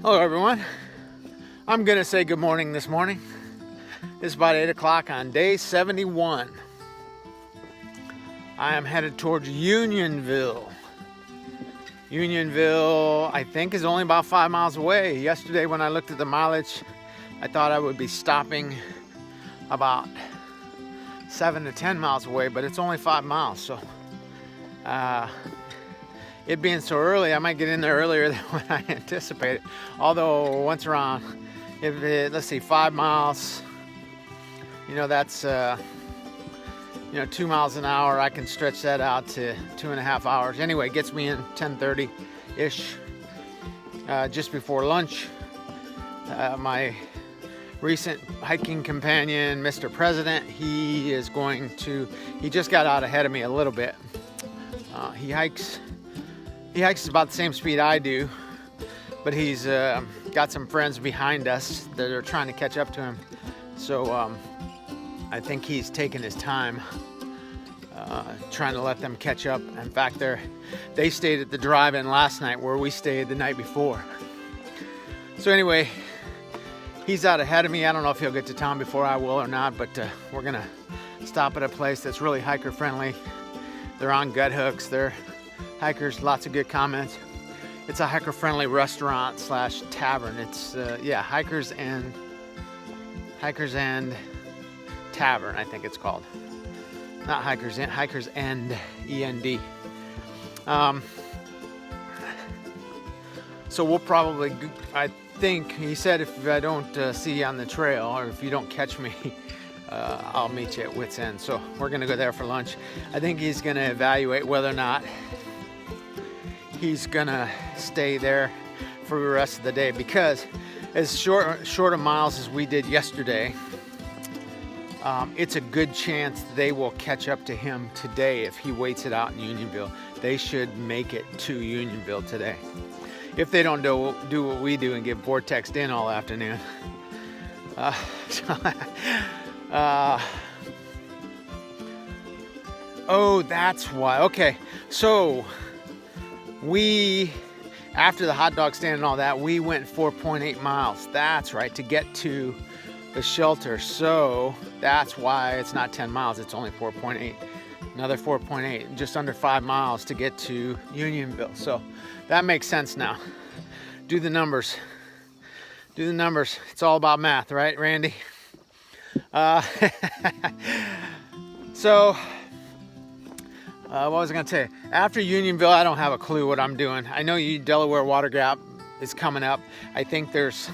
Hello everyone. I'm gonna say good morning this morning. It's about 8 o'clock on day 71. I am headed towards Unionville. Unionville, I think, is only about 5 miles away. Yesterday when I looked at the mileage, I thought I would be stopping about 7 to 10 miles away, but it's only 5 miles. So it being so early, I might get in there earlier than what I anticipated. Although once around, let's see, 5 miles, that's 2 miles an hour. I can stretch that out to 2.5 hours. Anyway, it gets me in 10:30-ish, just before lunch. My recent hiking companion, Mr. President, he just got out ahead of me a little bit. He hikes about the same speed I do, but he's got some friends behind us that are trying to catch up to him. So I think he's taking his time trying to let them catch up. In fact, they stayed at the drive-in last night where we stayed the night before. So anyway, he's out ahead of me. I don't know if he'll get to town before I will or not, but we're gonna stop at a place that's really hiker friendly. They're on gut hooks. They're hikers, lots of good comments. It's a hiker friendly restaurant slash tavern. It's hikers and tavern, I think it's called. Not hikers and END. So we'll probably, I think he said, if I don't see you on the trail, or if you don't catch me, I'll meet you at Wits End. So we're gonna go there for lunch. I think he's gonna evaluate whether or not he's gonna stay there for the rest of the day, because as short of miles as we did yesterday, it's a good chance they will catch up to him today if he waits it out in Unionville. They should make it to Unionville today, if they don't do what we do and get vortexed in all afternoon. Oh, that's why. Okay, so after the hot dog stand and all that, we went 4.8 miles. That's right, to get to the shelter. So that's why it's not 10 miles, it's only 4.8. Another 4.8, just under 5 miles to get to Unionville. So that makes sense now. Do the numbers. It's all about math, right, Randy? So what was I going to tell you? After Unionville, I don't have a clue what I'm doing. I know Delaware Water Gap is coming up. I think there's,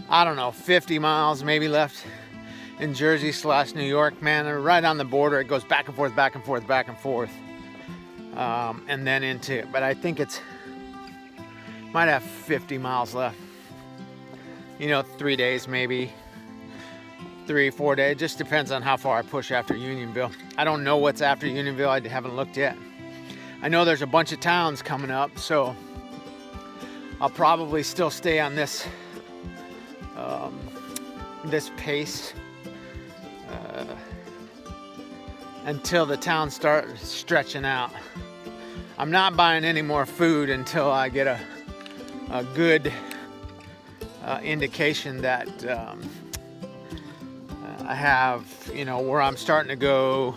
50 miles maybe left in Jersey / New York. Man, they're right on the border. It goes back and forth. And then into, but I think might have 50 miles left. 3 days maybe. 3-4 days, just depends on how far I push after Unionville. I don't know what's after Unionville. I haven't looked yet. I know there's a bunch of towns coming up, so I'll probably still stay on this pace until the towns start stretching out. I'm not buying any more food until I get a good indication that I have, where I'm starting to go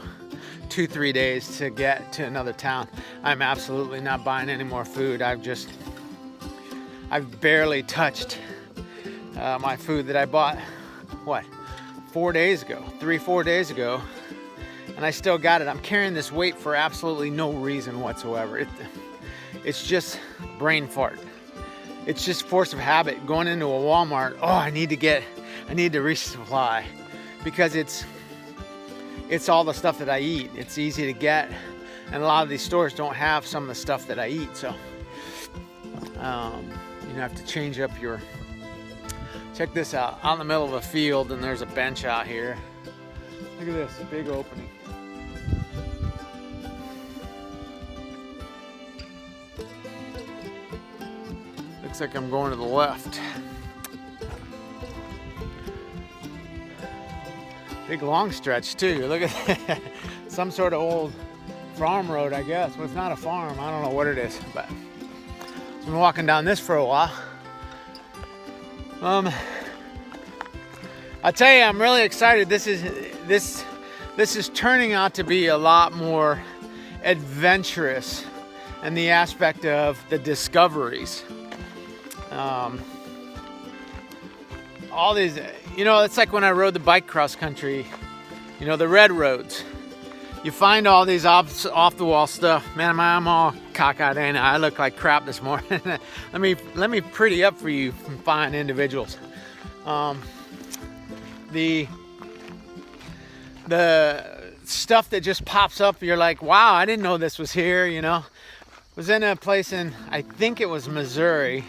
2-3 days to get to another town. I'm absolutely not buying any more food. I've barely touched my food that I bought, 4 days ago, 3-4 days ago, and I still got it. I'm carrying this weight for absolutely no reason whatsoever. It's just brain fart. It's just force of habit. Going into a Walmart, I need to resupply. Because it's all the stuff that I eat. It's easy to get, and a lot of these stores don't have some of the stuff that I eat. So you have to change up your. Check this out in the middle of a field, and there's a bench out here. Look at this big opening. Looks like I'm going to the left. Big long stretch too. Look at that. Some sort of old farm road, I guess. Well, it's not a farm. I don't know what it is, but I've been walking down this for a while. I tell you, I'm really excited. This is turning out to be a lot more adventurous in the aspect of the discoveries. All these, it's like when I rode the bike cross country, the red roads. You find all these off the wall stuff. Man, I'm all cockeyed, ain't I? I look like crap this morning. let me pretty up for you fine individuals. The stuff that just pops up, you're like, wow, I didn't know this was here. Was in a place in, I think it was Missouri.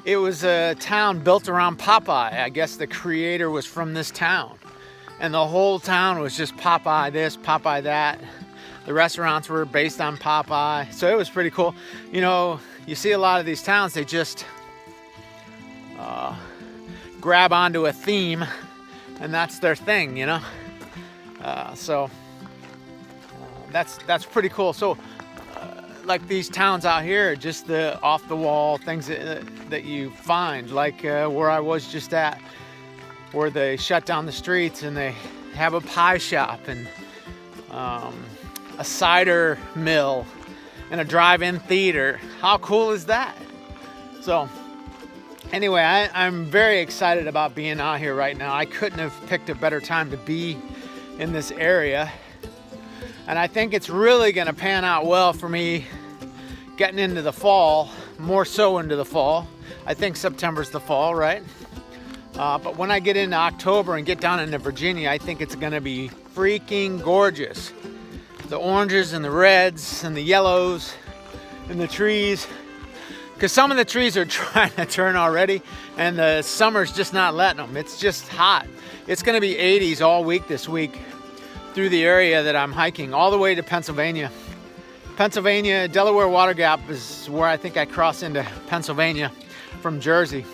It was a town built around Popeye. I guess the creator was from this town. And the whole town was just Popeye this, Popeye that. The restaurants were based on Popeye. So it was pretty cool. You see a lot of these towns, they just grab onto a theme, and that's their thing, So that's pretty cool. So like these towns out here, just the off the wall things that you find, like where I was just at, where they shut down the streets and they have a pie shop and a cider mill and a drive-in theater. How cool is that? So anyway, I'm very excited about being out here right now. I couldn't have picked a better time to be in this area. And I think it's really going to pan out well for me getting into the fall, more so into the fall. I think September's the fall, right? But when I get into October and get down into Virginia, I think it's going to be freaking gorgeous. The oranges and the reds and the yellows and the trees. Because some of the trees are trying to turn already, and the summer's just not letting them. It's just hot. It's going to be 80s all week this week through the area that I'm hiking, all the way to Pennsylvania. Delaware Water Gap is where I think I cross into Pennsylvania from Jersey.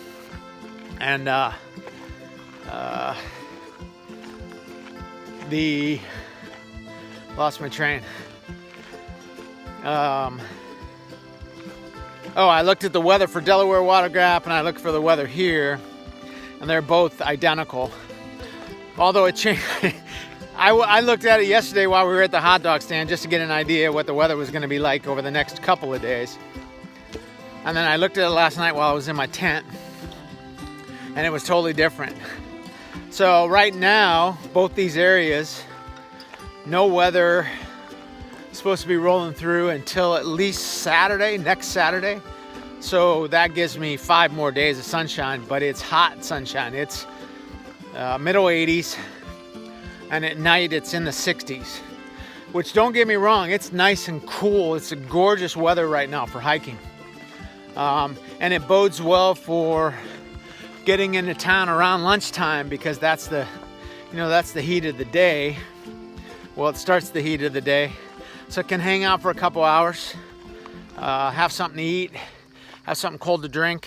And lost my train. I looked at the weather for Delaware Water Gap and I looked for the weather here, and they're both identical. Although it changed. I looked at it yesterday while we were at the hot dog stand just to get an idea what the weather was going to be like over the next couple of days. And then I looked at it last night while I was in my tent, and it was totally different. So right now, both these areas, no weather, supposed to be rolling through until at least next Saturday. So that gives me 5 more days of sunshine, but it's hot sunshine. It's middle 80s. And at night it's in the 60s, which, don't get me wrong, it's nice and cool. It's a gorgeous weather right now for hiking. And it bodes well for getting into town around lunchtime, because that's the heat of the day. Well, it starts the heat of the day. So it can hang out for a couple hours, have something to eat, have something cold to drink.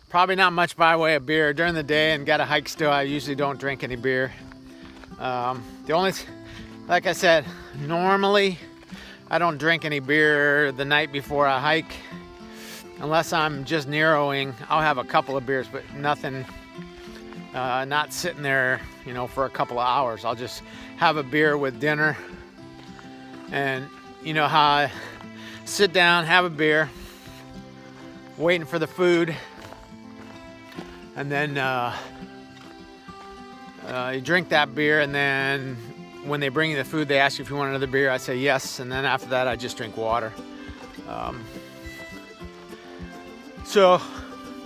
Probably not much by way of beer during the day, and got to hike still. I usually don't drink any beer. Like I said, normally I don't drink any beer the night before I hike, unless I'm just narrowing. I'll have a couple of beers, but nothing, not sitting there, for a couple of hours. I'll just have a beer with dinner, and how I sit down, have a beer, waiting for the food. And then you drink that beer, and then when they bring you the food, they ask you if you want another beer. I say yes, and then after that, I just drink water.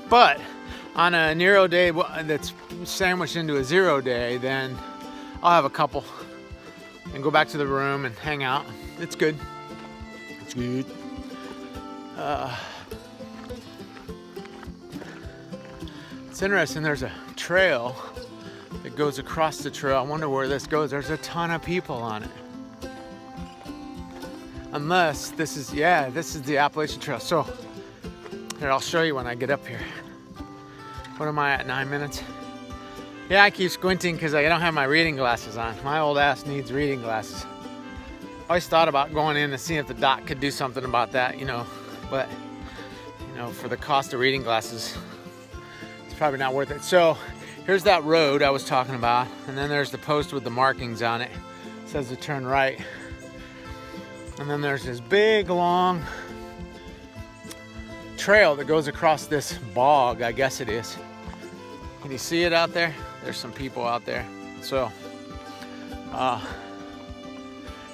But on a Nero day that's sandwiched into a 0 day, then I'll have a couple and go back to the room and hang out. It's good. It's good. It's interesting, there's a trail that goes across the trail. I wonder where this goes. There's a ton of people on it. Unless this is the Appalachian Trail. So, here, I'll show you when I get up here. What am I at, 9 minutes? Yeah, I keep squinting because I don't have my reading glasses on. My old ass needs reading glasses. I always thought about going in and seeing if the doc could do something about that, but you know, for the cost of reading glasses, it's probably not worth it. So here's that road I was talking about, and then there's the post with the markings on it. It says to turn right. And then there's this big long trail that goes across this bog, I guess it is. Can you see it out there? There's some people out there. So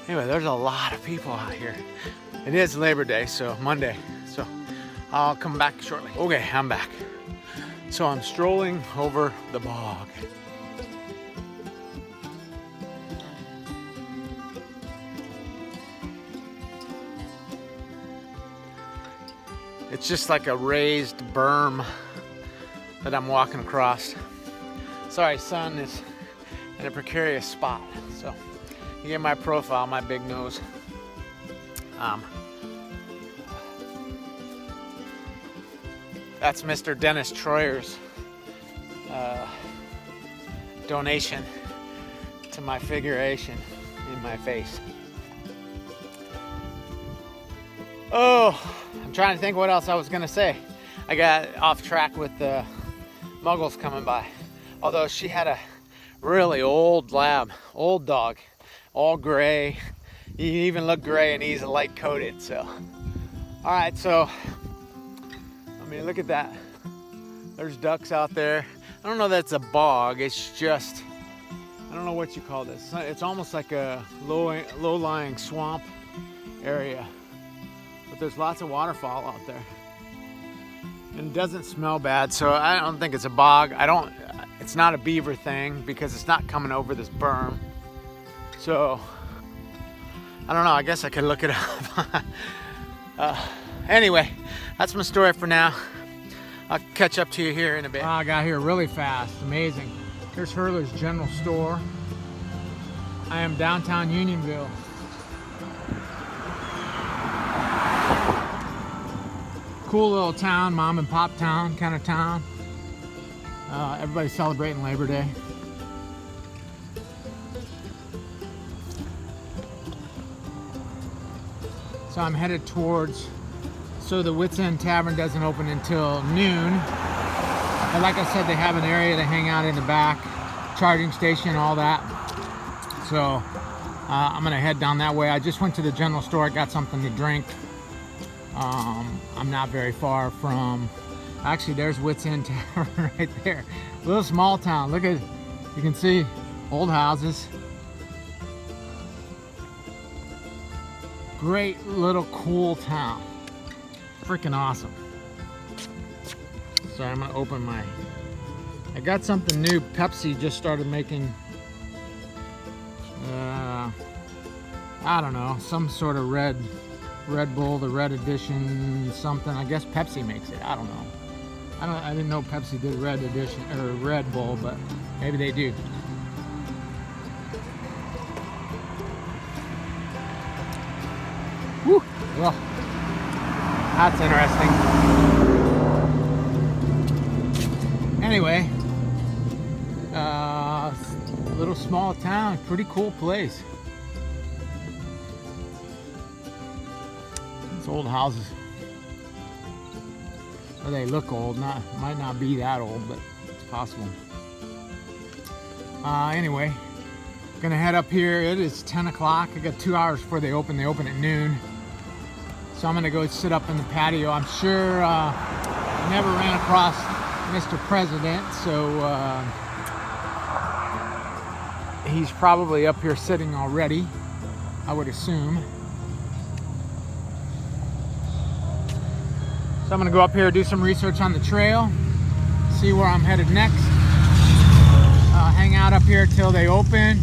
anyway, there's a lot of people out here. It is Labor Day, so Monday. So I'll come back shortly. Okay, I'm back. So I'm strolling over the bog. It's just like a raised berm that I'm walking across. Sorry, sun is in a precarious spot. So you get my profile, my big nose. That's Mr. Dennis Troyer's donation to my figuration in my face. Oh, I'm trying to think what else I was gonna say. I got off track with the muggles coming by. Although she had a really old lab, old dog, all gray. He even looked gray and he's light coated, so. All right, so, I mean, look at that. There's ducks out there. I don't know that's a bog, it's just, I don't know what you call this. It's almost like a low-lying swamp area. But there's lots of waterfall out there. And it doesn't smell bad, so I don't think it's a bog. It's not a beaver thing because it's not coming over this berm. So, I don't know, I guess I could look it up. Anyway, that's my story for now. I'll catch up to you here in a bit. I got here really fast, amazing. Here's Hurler's General Store. I am downtown Unionville. Cool little town, mom and pop town kind of town. Everybody's celebrating Labor Day. So I'm headed towards, so the Wits End Tavern doesn't open until noon. But like I said, they have an area to hang out in the back, charging station, all that. So I'm gonna head down that way. I just went to the general store, I got something to drink. I'm not very far from, actually there's Wits End Tavern right there. A little small town, look at, you can see old houses. Great little cool town. Freaking awesome. So I'm gonna open my, I got something new. Pepsi just started making, I don't know, some sort of Red Bull, the red edition, something. I guess Pepsi makes it. I don't know. I didn't know Pepsi did red edition or Red Bull, but maybe they do. Woo! Well, that's interesting. Anyway, little small town, pretty cool place. Old houses. Or they look old, might not be that old, but it's possible. Anyway, gonna head up here. It is 10 o'clock. I got 2 hours before they open. They open at noon. So I'm gonna go sit up in the patio. I'm sure I never ran across Mr. President, so he's probably up here sitting already, I would assume. So I'm gonna go up here, do some research on the trail, see where I'm headed next. Hang out up here till they open.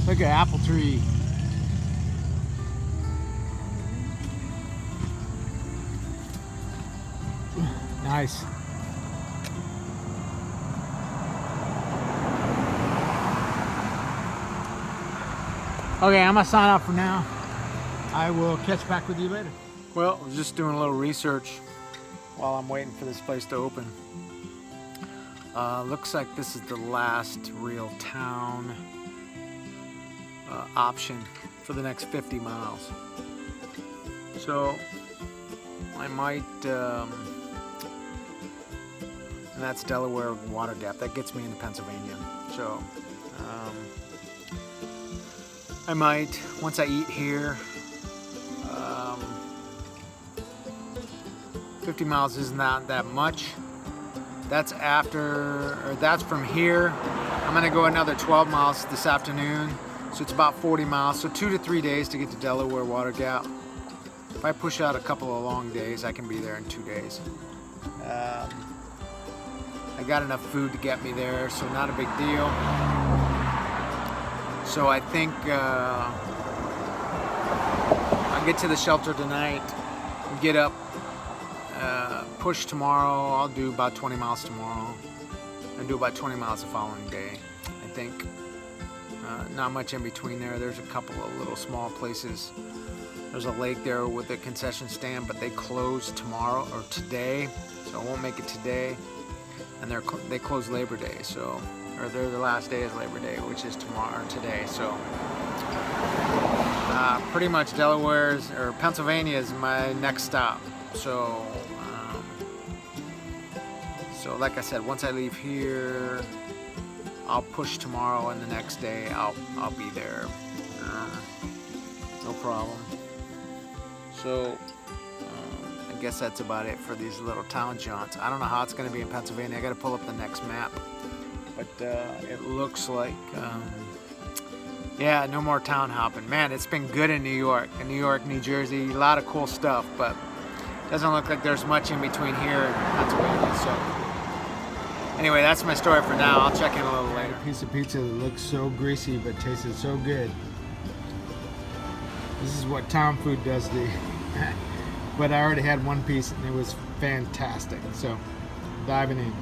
Look at apple tree. Nice. Okay, I'm gonna sign off for now. I will catch back with you later. Well, I was just doing a little research while I'm waiting for this place to open. Looks like this is the last real town option for the next 50 miles. So I might, and that's Delaware Water Gap. That gets me into Pennsylvania. So, I might, once I eat here, 50 miles isn't that much. That's that's from here. I'm gonna go another 12 miles this afternoon. So it's about 40 miles. So 2 to 3 days to get to Delaware Water Gap. If I push out a couple of long days, I can be there in 2 days. I got enough food to get me there, so not a big deal. So I think I'll get to the shelter tonight, get up, push tomorrow. I'll do about 20 miles tomorrow, and do about 20 miles the following day. I think not much in between there. There's a couple of little small places. There's a lake there with a concession stand, but they close tomorrow or today, so I won't make it today. And they close Labor Day, so, or the last day is Labor Day, which is tomorrow or today. So pretty much Delaware's or Pennsylvania is my next stop. So like I said, once I leave here, I'll push tomorrow, and the next day I'll be there. No problem. So I guess that's about it for these little town jaunts. I don't know how it's going to be in Pennsylvania. I got to pull up the next map, but it looks like yeah, no more town hopping. Man, it's been good in New York, New Jersey, a lot of cool stuff, but it doesn't look like there's much in between here and Pennsylvania. So anyway, that's my story for now. I'll check in a little later. A piece of pizza that looks so greasy but tasted so good. This is what town food does to you. But I already had one piece and it was fantastic. So, diving in.